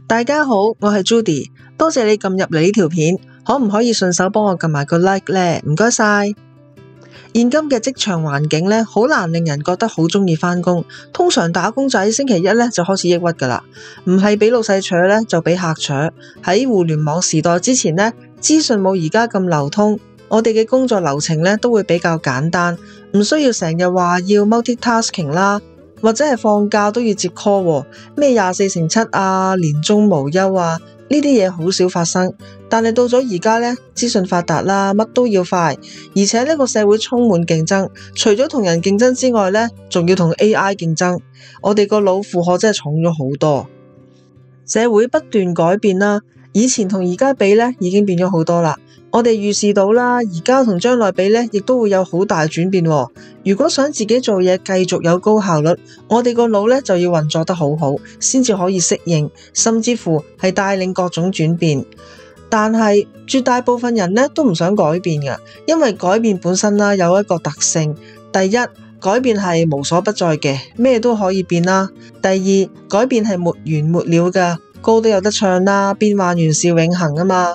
大家好，我係 Judy， 多謝你撳入嚟呢條片，可唔可以順手幫我撳埋個 like 呢？唔該晒。現今嘅職場環境呢，好難令人覺得好鍾意返工。通常打工仔星期一呢就開始抑鬱㗎喇，唔係俾老細扯呢，就俾客扯。喺互聯網時代之前呢，資訊冇而家咁流通，我哋嘅工作流程呢都會比較簡單，唔需要成日話要 multitasking 啦。或者係放假都要接 call， 咩24/7啊，年終無休啊，呢啲嘢好少發生。但係到咗而家呢，資訊發達啦，乜都要快，而且呢個社會充滿競爭，除咗同人競爭之外呢，仲要同 AI 競爭，我哋個腦負荷真係重咗好多。社會不斷改變啦，以前同而家比呢已經變咗好多啦。我哋預示到啦，而家同將來比呢，亦都會有好大轉變。如果想自己做嘢繼續有高效率，我哋個腦呢就要運作得好好，先至可以適應，甚至乎係帶領各種轉變。但係絕大部分人呢都唔想改變㗎，因為改變本身啦有一個特性：第一，改變係無所不在嘅，咩都可以變啦；第二，改變係沒完沒了㗎，歌都有得唱啦，變幻原是永恆啊嘛；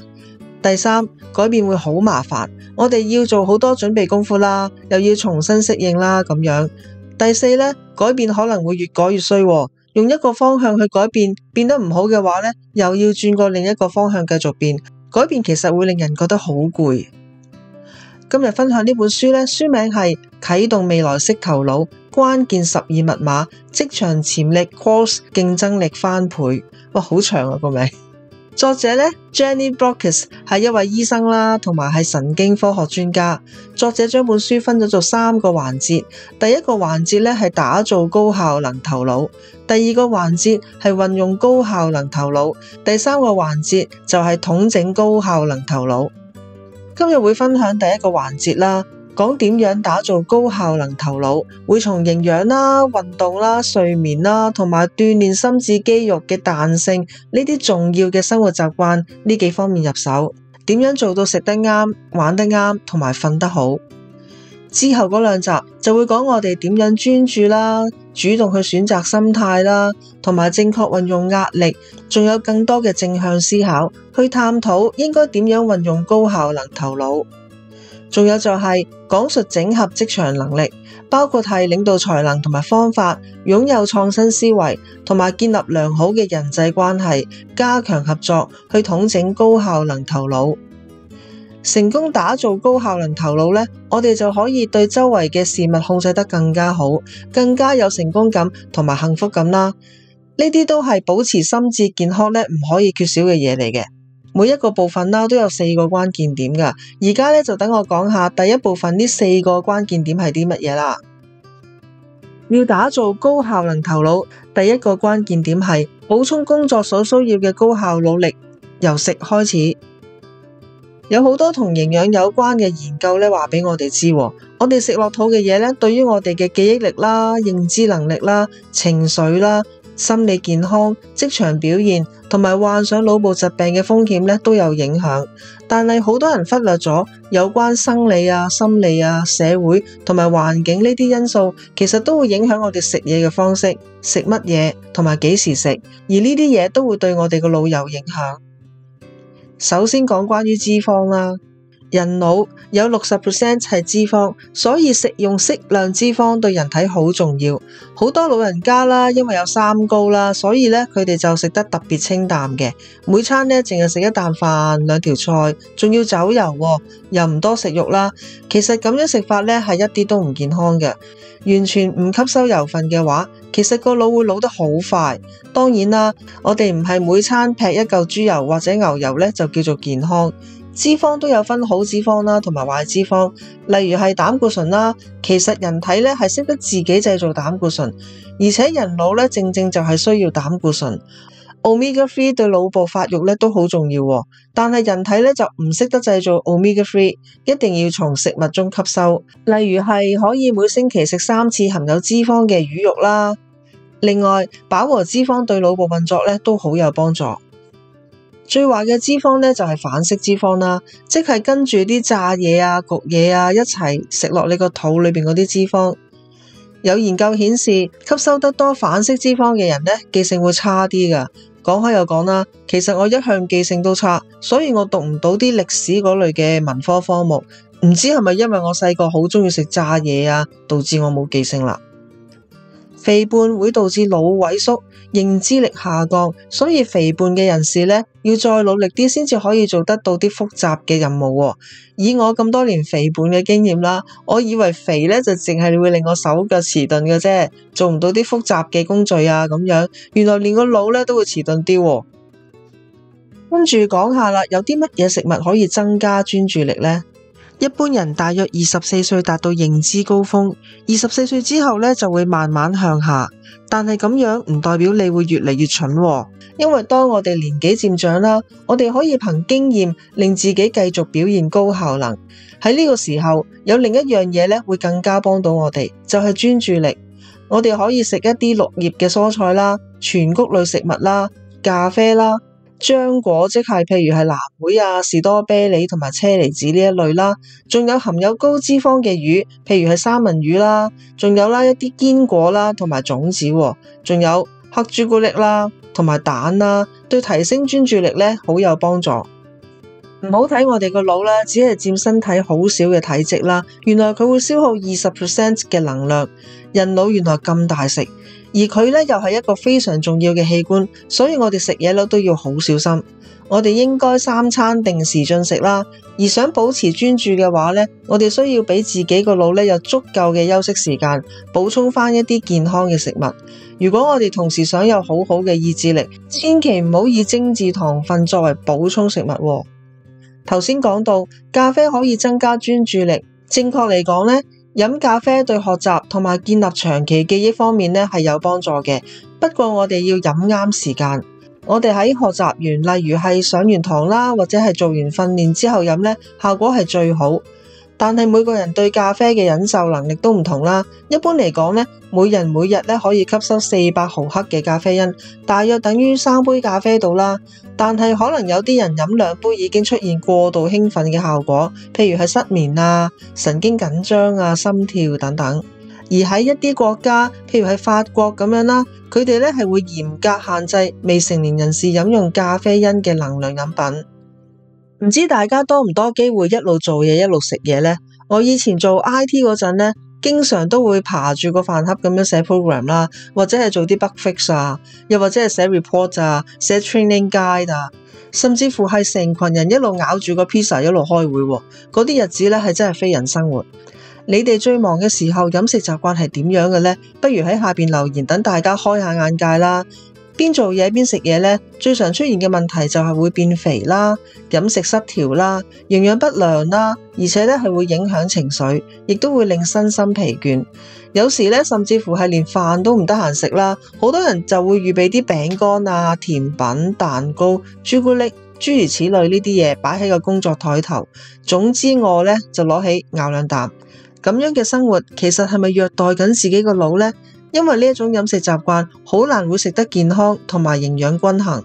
第三，改變會好麻煩，我哋要做好多準備功夫啦，又要重新適應啦咁樣。第四呢，改變可能會越改越衰，用一個方向去改變，變得唔好嘅話呢，又要轉過另一個方向繼續變。改變其實會令人覺得好攰。今日分享呢本書呢，書名係《啟動未來式頭腦：關鍵12密碼，職場潛力 Quartz 競爭力翻倍》。哇，好長啊個名。作者呢 Jenny Brockis 係一位醫生啦，同埋係神經科學專家。作者將本書分咗做3個環節，第一個環節呢係打造高效能頭腦，第二個環節係運用高效能頭腦，第三個環節就係統整高效能頭腦。今日會分享第一個環節啦，講點樣打造高效能頭腦，會從營養啦、運動啦、睡眠啦，同埋鍛煉心智肌肉嘅彈性呢啲重要嘅生活習慣呢幾方面入手，點樣做到食得啱、玩得啱，同埋瞓得好。之後嗰2集就會講我哋點樣專注啦，主動去選擇心態啦，同埋正確運用壓力，仲有更多嘅正向思考，去探討應該點樣運用高效能頭腦。仲有就係講述整合職場能力，包括係領導才能同埋方法，擁有創新思維，同埋建立良好嘅人際關係，加強合作，去統整高效能頭腦。成功打造高效能頭腦呢，我哋就可以對周圍嘅事物控制得更加好，更加有成功感同埋幸福感啦。呢啲都係保持心智健康呢唔可以缺少嘅嘢嚟嘅。每一個部分啦都有4個關鍵點㗎，而家呢，就等我講下第一部分呢4個關鍵點係啲乜嘢啦。要打造高效能頭腦，第一個關鍵點係補充工作所需要嘅高效努力，由食開始。有好多同營養有關嘅研究呢話俾我哋知，我哋食落肚嘅嘢呢，對於我哋嘅記憶力啦、認知能力啦、情緒啦、心理健康、職場表現同埋患上腦部疾病嘅風險呢都有影響。但係好多人忽略咗有關生理啊、心理啊、社會同埋環境呢啲因素，其實都會影響我哋食嘢嘅方式、食乜嘢同埋幾時食，而呢啲嘢都會對我哋個腦有影響。首先講關於脂肪啦，人腦有60% 係脂肪，所以食用適量脂肪對人體好重要。好多老人家啦，因為有三高啦，所以咧佢哋就食得特別清淡嘅，每餐咧淨係食一啖飯、2條菜，仲要走油喎，又唔多食肉啦。其實咁樣食法咧係一啲都唔健康嘅，完全唔吸收油分嘅話，其實個腦會老得好快。當然啦，我哋唔係每餐劈一嚿豬油或者牛油咧就叫做健康。脂肪都有分好脂肪啦，同埋壞脂肪。例如係膽固醇啦，其實人體咧係識得自己製造膽固醇，而且人腦咧正正就係需要膽固醇。Omega 3對腦部發育咧都好重要，但係人體咧就唔識得製造 Omega 3，一定要從食物中吸收。例如係可以每星期食3次含有脂肪嘅魚肉啦。另外，飽和脂肪對腦部運作咧都好有幫助。最壞嘅脂肪咧就係反式脂肪啦，即係跟住啲炸嘢啊、焗嘢啊一齊食落你個肚裏邊嗰啲脂肪。有研究顯示，吸收得多反式脂肪嘅人咧，記性會差啲㗎，講開又講啦，其實我一向記性都差，所以我讀唔到啲歷史嗰類嘅文科科目，唔知係咪因為我細個好鍾意食炸嘢啊，導致我冇記性啦。肥胖會導致腦萎縮、認知力下降，所以肥胖嘅人士呢，要再努力啲先至可以做得到啲複雜嘅任務喎。以我咁多年肥胖嘅經驗啦，我以為肥呢就淨係會令我手腳遲鈍嘅啫，做唔到啲複雜嘅工序啊咁樣，原來連個腦呢都會遲鈍啲喎。跟住講下啦，有啲乜嘢食物可以增加專注力呢？一般人大約24歲達到認知高峰，24歲之後呢就會慢慢向下。但係咁樣唔代表你會越嚟越蠢喎，因為當我哋年紀漸長啦，我哋可以憑經驗令自己繼續表現高效能。喺呢個時候，有另一樣嘢呢會更加幫到我哋，就係專注力。我哋可以食一啲綠葉嘅蔬菜啦、全穀類食物啦、咖啡啦、漿果，即係譬如係藍莓啊、士多啤梨同埋車厘子呢一類啦，仲有含有高脂肪嘅魚，譬如係三文魚啦，仲有啦一啲堅果啦同埋種子，仲有黑朱古力啦同埋蛋啦，對提升專注力呢好有幫助。唔好睇我哋個腦啦，只係佔身體好少嘅體積啦，原來佢會消耗20% 嘅能量。人腦原來咁大食，而佢呢又係一個非常重要嘅器官，所以我哋食嘢都要好小心。我哋應該3餐定時進食啦，而想保持專注嘅話呢，我哋需要俾自己個腦有足夠嘅休息時間，補充翻一啲健康嘅食物。如果我哋同時想有好好嘅意志力，千祈唔好以精緻糖分作為補充食物喎。頭先講到咖啡可以增加專注力，正確嚟講呢，飲咖啡對學習同埋建立長期記憶方面呢係有幫助嘅。不過我哋要飲啱時間，我哋喺學習完，例如係上完堂啦，或者係做完訓練之後飲呢，效果係最好。但係每個人對咖啡嘅忍受能力都唔同啦。一般嚟講呢，每人每日可以吸收400毫克嘅咖啡因，大約等於3杯咖啡度啦。但係可能有啲人飲2杯已經出現過度興奮嘅效果，譬如係失眠啊、神經緊張啊、心跳等等。而喺一啲國家，譬如係法國咁樣啦，佢哋係會嚴格限制未成年人士飲用咖啡因嘅能量飲品。唔知大家多唔多機會一路做嘢一路食嘢呢？我以前做 IT 嗰陣呢，經常都會爬住個飯盒咁樣寫 program 啦，或者係做啲 bug fix 啊，又或者係寫 report 啊，寫 training guide 啊，甚至乎係成群人一路咬住個 pizza 一路開會喎。嗰啲日子係真係非人生活。你哋最忙嘅時候飲食習慣係點樣嘅呢？不如喺下邊留言，等大家開下眼界啦。邊做嘢邊食嘢呢，最常出現嘅問題就係會變肥啦、飲食失調啦、營養不良啦，而且係會影響情緒，亦都會令身心疲倦。有時甚至乎係連飯都唔得閒食啦。好多人就會預備啲餅乾啊、甜品、蛋糕、朱古力，諸如此類呢啲嘢擺喺個工作台頭。總之餓就攞起咬2啖。咁樣嘅生活其實係咪虐待緊自己個腦呢？因為呢一種飲食習慣好難會食得健康同埋營養均衡。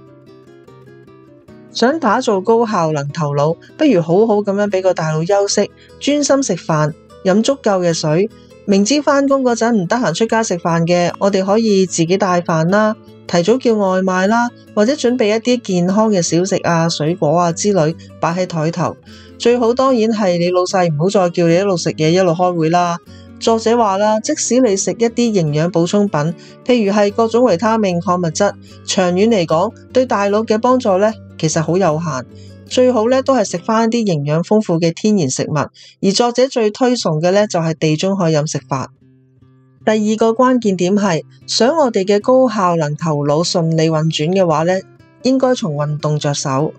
想打造高效能頭腦，不如好好咁樣俾個大腦休息，專心食飯，飲足夠嘅水。明知返工嗰陣唔得閒出街食飯嘅，我哋可以自己帶飯啦，提早叫外賣啦，或者準備一啲健康嘅小食啊、水果啊之類擺喺台頭。最好當然係你老細唔好再叫你一路食嘢一路開會啦。作者話啦，即使你食一啲營養補充品，譬如係各種維他命、礦物質，長遠嚟講對大腦嘅幫助其實好有限。最好都係食翻啲營養豐富嘅天然食物。而作者最推崇嘅就係地中海飲食法。第二個關鍵點係，想我哋嘅高效能頭腦順利運轉嘅話應該從運動着手。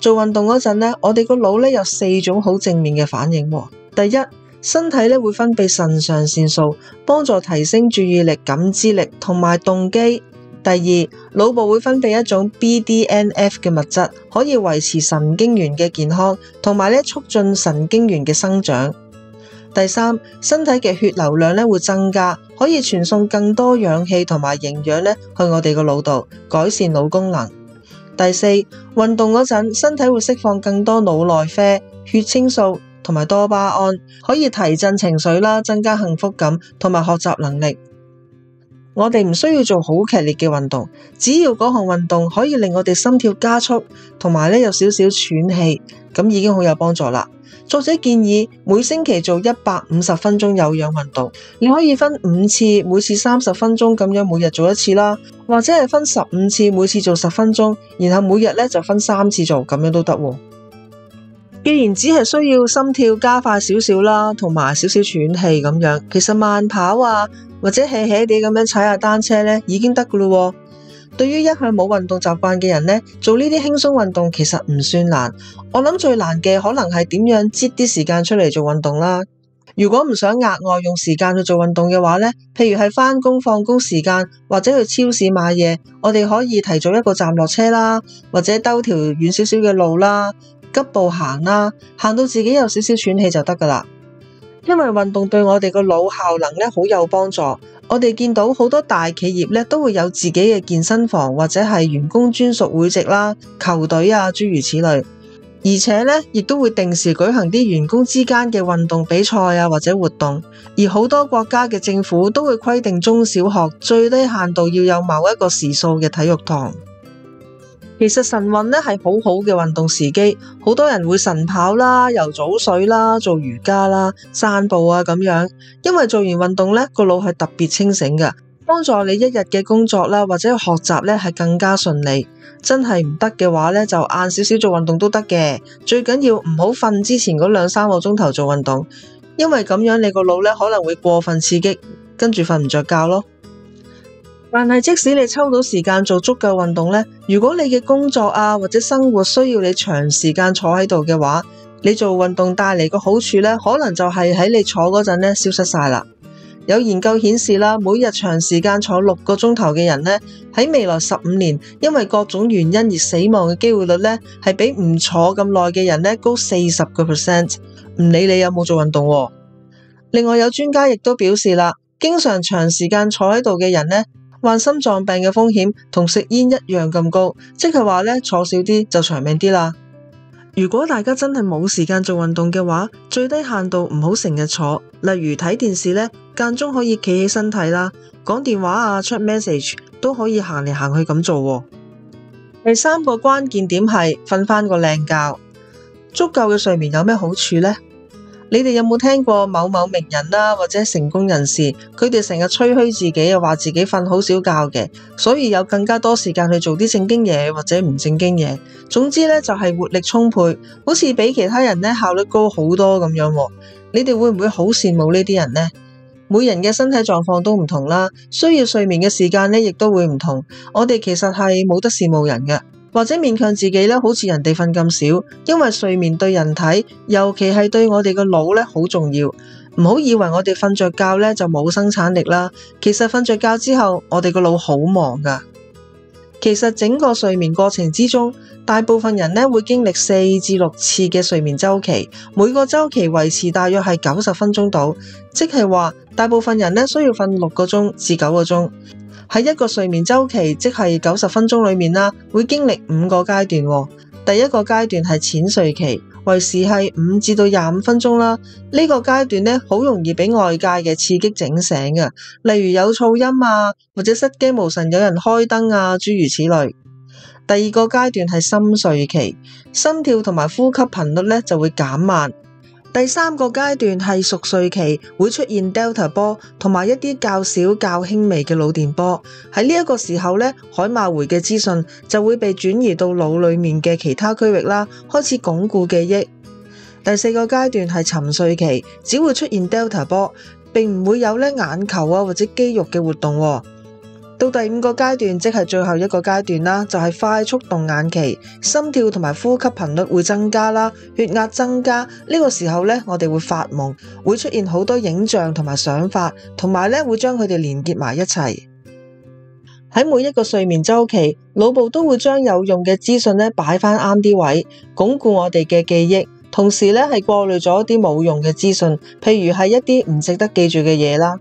做運動嗰陣我哋個腦有4種好正面嘅反應。第一，身體會分泌腎上腺素，幫助提升注意力、感知力同埋動機。第二，腦部會分泌一種 BDNF 嘅物質，可以維持神經元嘅健康，同埋促進神經元嘅生長。第三，身體嘅血流量會增加，可以傳送更多氧氣同埋營養去我哋個腦度，改善腦功能。第四，運動嗰陣，身體會釋放更多腦內啡、血清素同埋多巴胺，可以提振情緒啦，增加幸福感同埋學習能力。我哋唔需要做好劇烈嘅運動，只要嗰項運動可以令我哋心跳加速，同埋有少少喘氣，咁已經好有幫助啦。作者建議每星期做150分鐘有氧運動，你可以分5次，每次30分鐘咁樣每日做一次啦，或者係分15次，每次做10分鐘，然後每日就分3次做，咁樣都得。既然只係需要心跳加快少少啦，同埋少少喘氣咁樣，其實慢跑啊，或者 hea 地咁樣踩下單車呢，已經得噶咯。對於一向冇運動習慣嘅人呢，做呢啲輕鬆運動其實唔算難。我諗最難嘅可能係點樣擠啲時間出嚟做運動啦。如果唔想額外用時間去做運動嘅話呢，譬如係返工放工時間或者去超市買嘢，我哋可以提早一個站落車啦，或者兜條遠少少嘅路啦，急步行啦，行到自己有少少喘氣就得噶啦。因為運動對我哋個腦效能好有幫助。我哋見到好多大企業都會有自己嘅健身房或者係員工專屬會籍啦、球隊啊諸如此類，而且亦都會定時舉行啲員工之間嘅運動比賽啊或者活動。而好多國家嘅政府都會規定中小學最低限度要有某一個時數嘅體育堂。其實晨運係好好嘅運動時機，好多人會晨跑啦、游早水啦、做瑜伽啦、散步啊咁樣，因為做完運動個腦係特別清醒嘅，幫助你一日嘅工作啦或者學習係更加順利。真係唔得嘅話就晏少少做運動都得嘅，最緊要唔好瞓之前嗰2-3個鐘頭做運動，因為咁樣你個腦可能會過分刺激，跟住瞓唔着覺咯。但係即使你抽到時間做足夠運動如果你嘅工作啊或者生活需要你長時間坐喺度嘅話，你做運動帶嚟個好處可能就係喺你坐嗰陣消失晒啦。有研究顯示啦，每日長時間坐6個鐘頭嘅人喺未來15年因為各種原因而死亡嘅機會率係比唔坐咁耐嘅人高40%。唔理你有冇做運動喎。另外有專家亦都表示啦，經常長時間坐喺度嘅人患心臟病嘅風險同食煙一樣咁高，即係話坐少啲就長命啲啦。如果大家真係冇時間做運動嘅話，最低限度唔好成日坐，例如睇電視間中可以企起身睇啦，講電話啊、出 message 都可以行嚟行去咁做喎。第3個關鍵點係瞓返個靚覺。足夠嘅睡眠有咩好處呢？你哋有冇聽過某某名人啦，或者成功人士，佢哋成日吹噓自己又話自己瞓好少覺嘅，所以有更加多時間去做啲正經嘢或者唔正經嘢。總之就係活力充沛，好似比其他人效率高好多咁樣。你哋會唔會好羨慕呢啲人呢？每人嘅身體狀況都唔同啦，需要睡眠嘅時間亦都會唔同。我哋其實係冇得羨慕人嘅，或者勉強自己好似人哋瞓咁少，因為睡眠對人體，尤其係對我哋個腦好重要。唔好以為我哋瞓着覺就冇生產力啦，其實瞓着覺之後，我哋個腦好忙噶。其實整個睡眠過程之中，大部分人會經歷4至6次嘅睡眠週期，每個週期維持大約係90分鐘到，即係話大部分人需要瞓6個鐘至9個鐘。喺一個睡眠週期，即係90分鐘裏面啦，會經歷5個階段。第一個階段係淺睡期，維持係5至到25分鐘啦。呢個階段好容易俾外界嘅刺激整醒嘅，例如有噪音啊，或者失驚無神有人開燈啊，諸如此類。第二個階段係深睡期，心跳同埋呼吸頻率就會減慢。第3個階段係熟睡期，會出現 Delta 波同埋一啲較小較輕微嘅腦電波。喺呢一個時候海馬回嘅資訊就會被轉移到腦裏面嘅其他區域啦，開始鞏固記憶。第4個階段係沉睡期，只會出現 Delta 波，並唔會有眼球啊或者肌肉嘅活動。到第5個階段，即係最後一個階段啦，就係快速動眼期，心跳同埋呼吸頻率會增加啦，血壓增加。呢個時候我哋會發夢，會出現好多影像同埋想法，同埋會將佢哋連結埋一齊。喺每一個睡眠週期，腦部都會將有用嘅資訊擺返啱啲位，鞏固我哋嘅記憶，同時係過濾咗一啲冇用嘅資訊，譬如係一啲唔值得記住嘅嘢啦。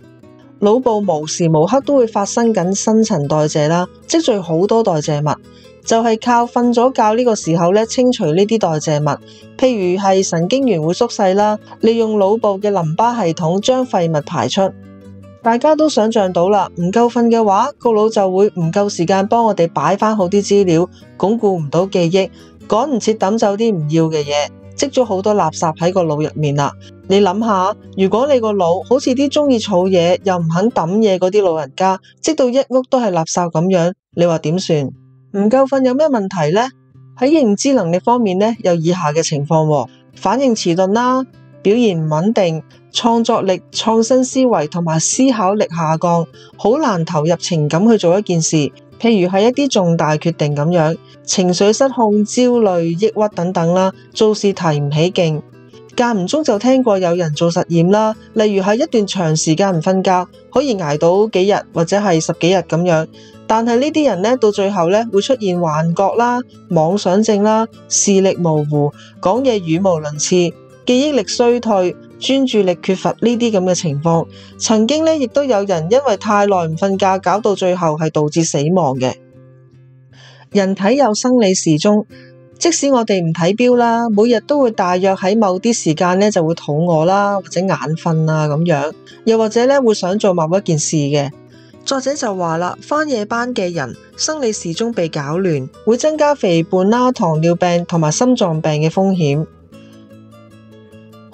腦部無時無刻都會發生緊新陳代謝啦，積聚好多代謝物，就係靠瞓咗覺呢個時候清除呢啲代謝物，譬如係神經元會縮細啦，利用腦部嘅淋巴系統將廢物排出。大家都想象到啦，唔夠瞓嘅話，個腦就會唔夠時間幫我哋擺翻好啲資料，鞏固唔到記憶，趕唔切抌走啲唔要嘅嘢，積咗好多垃圾喺個腦入面啦。你諗下，如果你個腦好似啲中意儲嘢又唔肯抌嘢嗰啲老人家，積到一屋都係垃圾咁樣，你話點算？唔夠瞓有咩問題呢？喺認知能力方面呢，有以下嘅情況，反應遲鈍啦，表現唔穩定，創作力、創新思維同埋思考力下降，好難投入情感去做一件事，譬如係一啲重大決定咁樣，情緒失控、焦慮、抑鬱等等啦，做事提唔起勁。間唔中就聽過有人做實驗啦，例如係一段長時間唔瞓覺，可以捱到幾日或者係10幾日咁樣。但係呢啲人呢，到最後呢，會出現幻覺啦、妄想症啦、視力模糊、講嘢語無倫次、記憶力衰退、專注力缺乏呢啲咁嘅情況。曾經呢，亦都有人因為太耐唔瞓覺，搞到最後係導致死亡嘅。人體有生理時鐘。即使我哋唔睇錶啦，每日都會大約喺某啲時間呢就會肚餓啦，或者眼瞓啊咁樣，又或者呢會想做某一件事嘅。作者就話啦，返夜班嘅人生理時鐘被搞亂，會增加肥胖啦、糖尿病同埋心臟病嘅風險。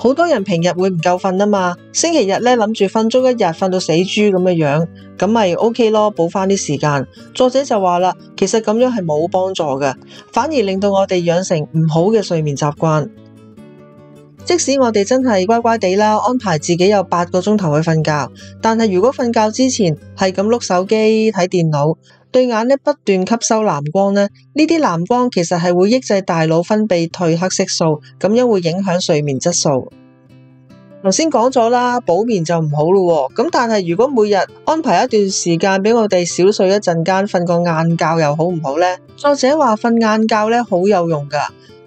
好多人平日會唔夠瞓啊嘛，星期日呢諗住瞓足一日，瞓到死豬咁嘅樣，咁咪 OK 咯，補翻啲時間。作者就話啦，其實咁樣係冇幫助嘅，反而令到我哋養成唔好嘅睡眠習慣。即使我哋真係乖乖地啦，安排自己有8個鐘頭去瞓覺，但係如果瞓覺之前係咁碌手機睇電腦，對眼呢不斷吸收藍光呢，呢啲藍光其實係會抑制大腦分泌褪黑色素，咁樣會影響睡眠質素。頭先講咗啦，補眠就唔好咯，咁但係如果每日安排一段時間俾我哋小睡一陣間，瞓個晏覺又好唔好呢？作者話瞓晏覺呢好有用噶，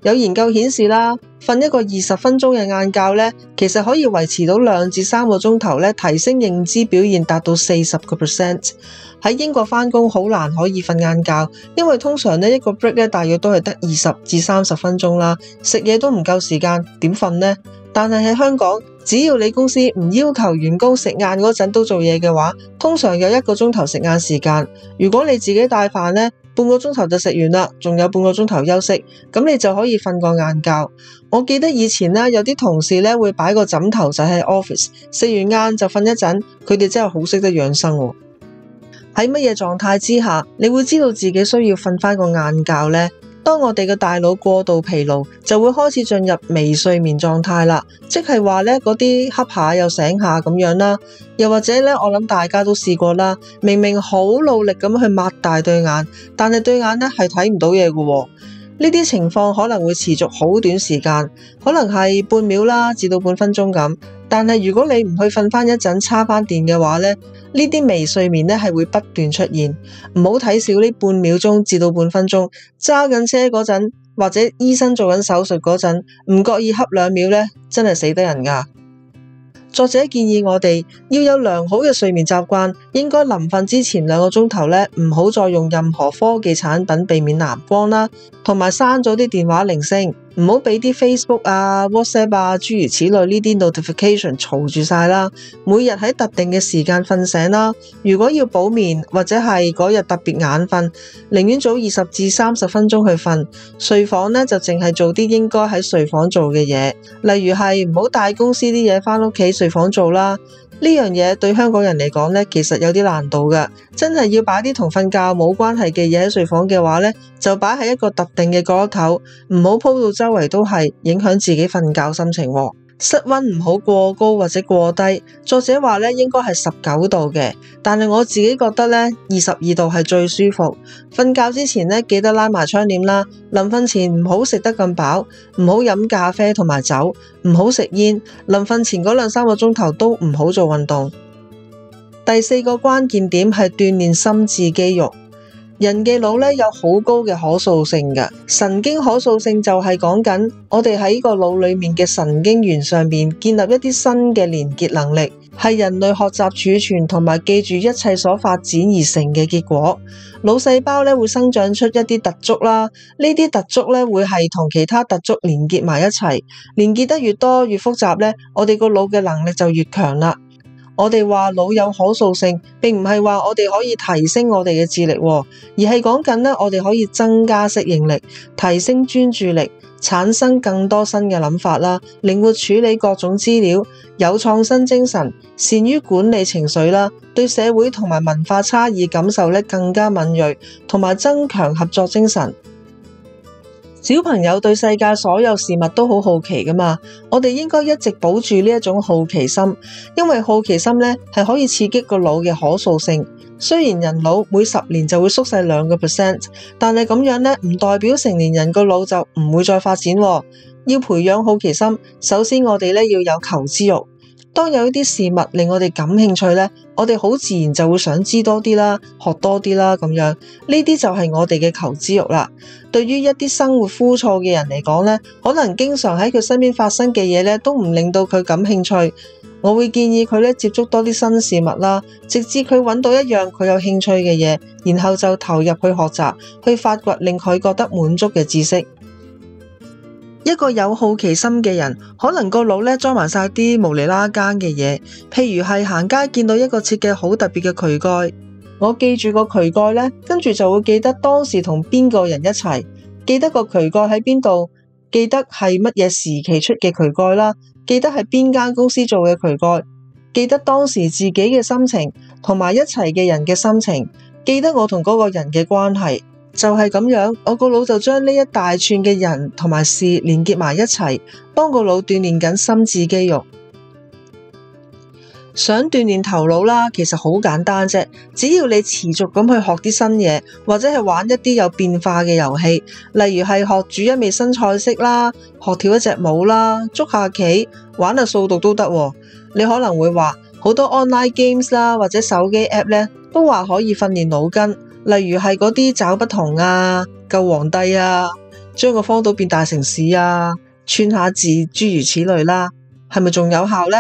有研究顯示啦，瞓一個20分鐘嘅晏覺呢，其實可以維持到2至3個鐘頭呢，提升認知表現達到40%。喺英國返工好難可以瞓晏覺，因為通常呢一個 break 呢大約都係得20至30分鐘啦，食嘢都唔夠時間，點瞓呢？但係喺香港，只要你公司唔要求員工食晏嗰陣都做嘢嘅話，通常有1個鐘頭食晏時間。如果你自己帶飯呢，半個鐘頭就食完啦，仲有半個鐘頭休息，咁你就可以瞓個晏覺。我記得以前呢，有啲同事呢會擺個枕頭仔喺 office， 食完晏就瞓一陣，佢哋真係好識得養生喎。喺乜嘢狀態之下，你會知道自己需要瞓翻個晏覺呢？當我哋嘅大腦過度疲勞，就會開始進入微睡眠狀態啦，即係話呢嗰啲瞌下又醒下咁樣啦，又或者呢，我諗大家都試過啦，明明好努力咁去擘大對眼，但係對眼呢係睇唔到嘢嘅喎。呢啲情況可能會持續好短時間，可能係半秒啦至到半分鐘咁。但係如果你唔去瞓翻一陣，叉翻電嘅話呢，呢啲微睡眠呢係會不斷出現。唔好睇少呢半秒鐘至到半分鐘，揸緊車嗰陣或者醫生做緊手術嗰陣，唔覺意瞌2秒呢，真係死得人噶。作者建議我哋要有良好嘅睡眠習慣，應該臨瞓之前2個鐘頭呢，唔好再用任何科技產品，避免藍光啦，同埋刪咗啲電話鈴聲，唔好俾啲 Facebook 啊、WhatsApp 啊諸如此類呢啲 notification 嘈住晒啦。每日喺特定嘅時間瞓醒啦。如果要補眠或者係嗰日特別眼瞓，寧願早20至30分鐘去瞓。睡房呢，就淨係做啲應該喺睡房做嘅嘢，例如係唔好帶公司啲嘢返屋企睡房做啦。呢樣嘢對香港人嚟講呢，其實有啲難度㗎。真係要擺啲同瞓覺冇關係嘅嘢喺睡房嘅話呢，就擺喺一個特定嘅角落頭，唔好鋪到周圍都係，影響自己瞓覺心情。室溫唔好過高或者過低，作者話呢應該係19度嘅，但係我自己覺得呢22度係最舒服。瞓覺之前呢，記得拉埋窗簾啦，臨瞓前唔好食得咁飽，唔好飲咖啡同埋酒，唔好食煙，臨瞓前嗰2-3個鐘頭都唔好做運動。第4個關鍵點係鍛鍊心智肌肉。人嘅腦呢有好高嘅可塑性嘅，神經可塑性就係講緊我哋喺個腦裏面嘅神經元上面建立一啲新嘅連結能力，係人類學習儲存同埋記住一切所發展而成嘅結果。腦細胞呢會生長出一啲突觸啦，呢啲突觸呢會係同其他突觸連結埋一齊，連結得越多越複雜呢，我哋個腦嘅能力就越強啦。我哋話腦有可塑性，並唔係話我哋可以提升我哋嘅智力，而係講緊我哋可以增加適應力，提升專注力，產生更多新嘅諗法啦，靈活處理各種資料，有創新精神，善於管理情緒啦，對社會同埋文化差異感受更加敏銳，同埋增強合作精神。小朋友對世界所有事物都好好奇㗎嘛，我哋應該一直保住呢一種好奇心，因為好奇心係可以刺激個腦嘅可塑性。雖然人腦每10年就會縮細2%，但係咁樣唔代表成年人個腦就唔會再發展喎。要培養好奇心，首先我哋要有求知慾。當有一啲事物令我哋感興趣我哋好自然就會想知多啲啦，學多啲啦，咁樣呢啲就係我哋嘅求知慾啦。對於一啲生活枯燥嘅人嚟講可能經常喺佢身邊發生嘅嘢都唔令到佢感興趣。我會建議佢接觸多啲新事物啦，直至佢揾到一樣佢有興趣嘅嘢，然後就投入去學習，去發掘令佢覺得滿足嘅知識。一個有好奇心嘅人，可能個腦裝埋晒啲無厘啦更嘅嘢，譬如係行街見到一個設計好特別嘅渠蓋，我記住個渠蓋跟住就會記得當時同邊個人一齊，記得個渠蓋喺邊度，記得係乜嘢時期出嘅渠蓋啦，記得係邊間公司做嘅渠蓋，記得當時自己嘅心情同埋一齊嘅人嘅心情，記得我同嗰個人嘅關係。就係咁樣，我個腦就將呢一大串嘅人同埋事連結埋一齊，幫個腦鍛煉緊心智肌肉。想鍛煉頭腦啦，其實好簡單啫，只要你持續咁去學啲新嘢，或者係玩一啲有變化嘅遊戲，例如係學煮一味新菜式啦，學跳一隻舞啦，捉下棋，玩下數獨都得。你可能會話好多 online games 啦，或者手機 app 都話可以訓練腦筋。例如係嗰啲找不同啊、救皇帝啊、將個荒島變大城市啊、串下字諸如此類啦，係咪仲有效呢？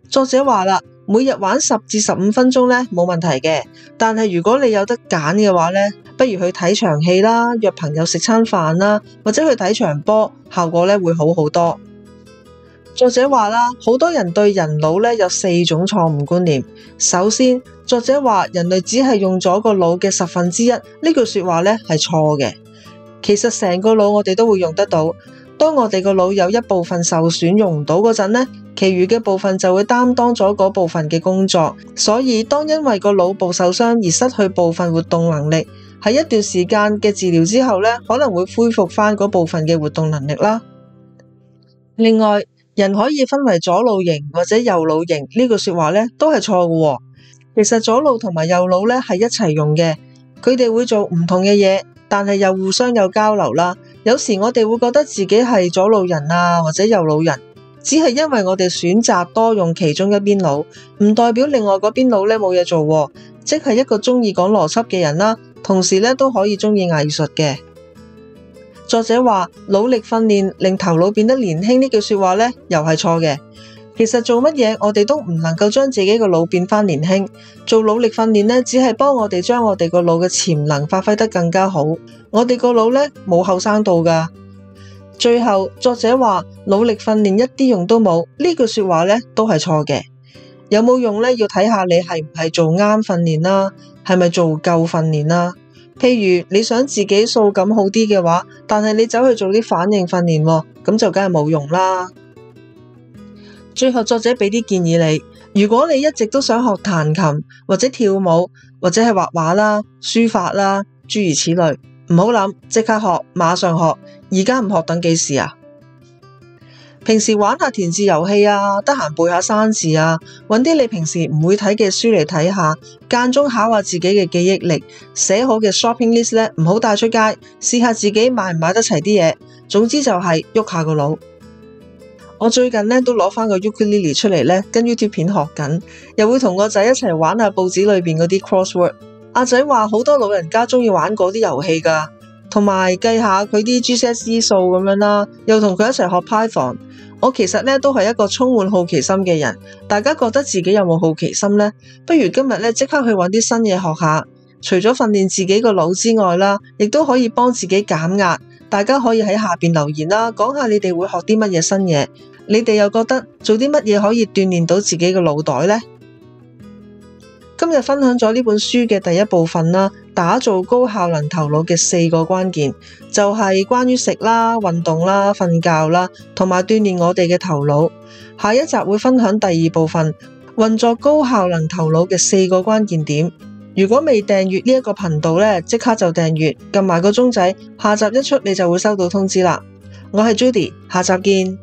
作者話啦，每日玩10至15分鐘冇問題嘅，但係如果你有得揀嘅話不如去睇場戲啦，約朋友食餐飯啦，或者去睇場波，效果會好好多。作者話啦，好多人對人腦有4種錯誤觀念。首先，作者話人類只係用咗個腦嘅1/10，呢句說話係錯嘅。其實成個腦我哋都會用得到。當我哋個腦有一部分受損用唔到嗰陣其餘嘅部分就會擔當咗嗰部分嘅工作。所以當因為個腦部受傷而失去部分活動能力，喺一段時間嘅治療之後可能會恢復翻嗰部分嘅活動能力啦。另外，人可以分為左腦型或者右腦型，呢句說話都係錯嘅。其實左腦同埋右腦係一齊用嘅，佢哋會做唔同嘅嘢，但係又互相有交流啦。有時我哋會覺得自己係左腦人啊，或者右腦人，只係因為我哋選擇多用其中一邊腦，唔代表另外嗰邊腦冇嘢做。即係一個中意講邏輯嘅人啦，同時都可以中意藝術嘅。作者話努力訓練令頭腦變得年輕，呢句說話又係錯嘅。其實做乜嘢我哋都唔能夠將自己個腦變翻年輕，做努力訓練只係幫我哋將我哋個腦嘅潛能發揮得更加好。我哋個腦冇後生到噶。最後作者話努力訓練一啲用都冇，呢句說話都係錯嘅。有冇用要睇下你係唔係做啱訓練啦，係咪做夠訓練啦。譬如你想自己數感好啲嘅話，但係你走去做啲反應訓練，咁就梗係冇用啦。最後作者俾啲建議你，如果你一直都想學彈琴或者跳舞或者係畫畫啦、書法啦，諸如此類，唔好諗，即刻學，馬上學，而家唔學等幾時啊？平時玩下填字遊戲啊，得閒背下生字啊，揾啲你平時唔會睇嘅書嚟睇下，間中考下自己嘅記憶力，寫好嘅 shopping list 唔好帶出街，試下自己買唔買得齊啲嘢。總之就係喐下個腦。我最近都攞翻個 ukulele 出嚟跟 YouTube 片學緊，又會同個仔一齊玩下報紙裏邊嗰啲 crossword。阿仔話好多老人家中意玩嗰啲遊戲噶，同埋計下佢啲 GCSE 數咁樣啦，又同佢一齊學 Python。我其實都係一個充滿好奇心嘅人，大家覺得自己有冇好奇心呢？不如今日即刻去揾啲新嘢學下，除咗訓練自己個腦之外啦，亦都可以幫自己減壓。大家可以喺下邊留言啦，講下你哋會學啲乜嘢新嘢，你哋又覺得做啲乜嘢可以鍛煉到自己個腦袋呢？日分享咗呢本書嘅第一部分啦，打造高效能頭腦嘅4個關鍵，就係關於食啦、運動啦、瞓覺啦，同埋鍛煉我哋嘅頭腦。下一集會分享第2部分，運作高效能頭腦嘅4個關鍵點。如果未訂閱呢一個頻道呢，即刻就訂閱，撳埋個鐘仔，下集一出你就會收到通知啦。我係 Judy，下集見。